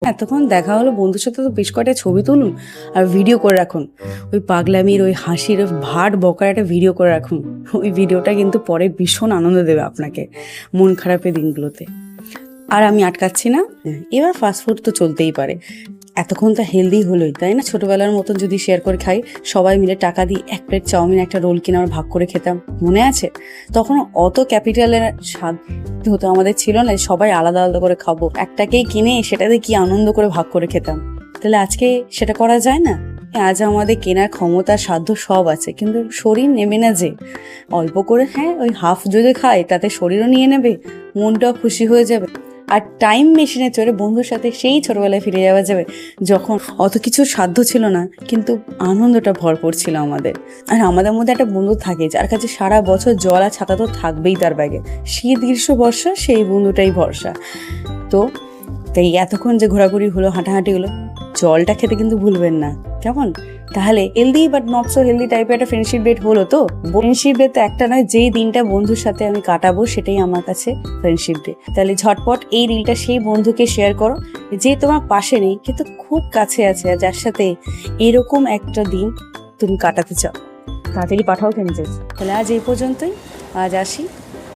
এতক্ষণ দেখা হলো, বন্ধুর সাথে তো বেশ কয়টা ছবি তুলুন আর ভিডিও করে রাখুন। ওই পাগলামির, ওই হাসির, ওই ভাট বকার একটা ভিডিও করে রাখুন। ওই ভিডিওটা কিন্তু পরে ভীষণ আনন্দ দেবে আপনাকে মন খারাপের দিনগুলোতে। আর আমি আটকাচ্ছি না, এবার ফাস্টফুড তো চলতেই পারে। এতক্ষণ তো হেলদি হলোই, তাই না? ছোটবেলার মতন যদি শেয়ার করে খাই, সবাই মিলে টাকা দিই, এক প্লেট চাউমিন, একটা রোল কিনে আমরা ভাগ করে খেতাম, মনে আছে? তখন অত ক্যাপিটালের স্বাদ হতো আমাদের ছিল না, সবাই আলাদা আলাদা করে খাবো, একটাকেই কিনে সেটাতে কি আনন্দ করে ভাগ করে খেতাম। তাহলে আজকে সেটা করা যায় না? আজ আমাদের কেনার ক্ষমতা, সাধ্য সব আছে, কিন্তু শরীর নেবে না যে। অল্প করে, হ্যাঁ, ওই হাফ যদি খাই তাতে শরীরও নিয়ে নেবে, মনটাও খুশি হয়ে যাবে। আর টাইম মেশিনে চড়ে বন্ধুর সাথে সেই ছোটবেলায় ফিরে যাওয়া যাবে, যখন অত কিছু সাধ্য ছিল না কিন্তু আনন্দটা ভরপুর ছিল আমাদের। আর আমাদের মধ্যে একটা বন্ধু থাকে যার কাছে সারা বছর জল আর ছাতা তো থাকবেই তার ব্যাগে, শীত গ্রীষ্ম বর্ষা সেই বন্ধুটাই ভরসা। তো তাই এতক্ষণ যে ঘোরাঘুরি হলো, হাঁটাহাঁটি হলো, জলটা খেতে কিন্তু ভুলবেন না, কেমন? তাহলে healthy but not so healthy টাইপের একটা ফ্রেন্ডশিপ ডেট হলো। তো ফ্রেন্ডশিপ ডে তো একটা নয়, যেই দিনটা বন্ধুর সাথে আমি কাটাবো সেটাই আমার কাছে ফ্রেন্ডশিপ ডে। তাহলে ঝটপট এই রিলটা সেই বন্ধুকে শেয়ার করো যে তোমার পাশে নেই কিন্তু খুব কাছে আছে, আর যার সাথে এরকম একটা দিন তুমি কাটাতে চাও। তাড়াতাড়ি পাঠাও ফ্রেন্ডস। তাহলে আজ এই পর্যন্তই, আজ আসি।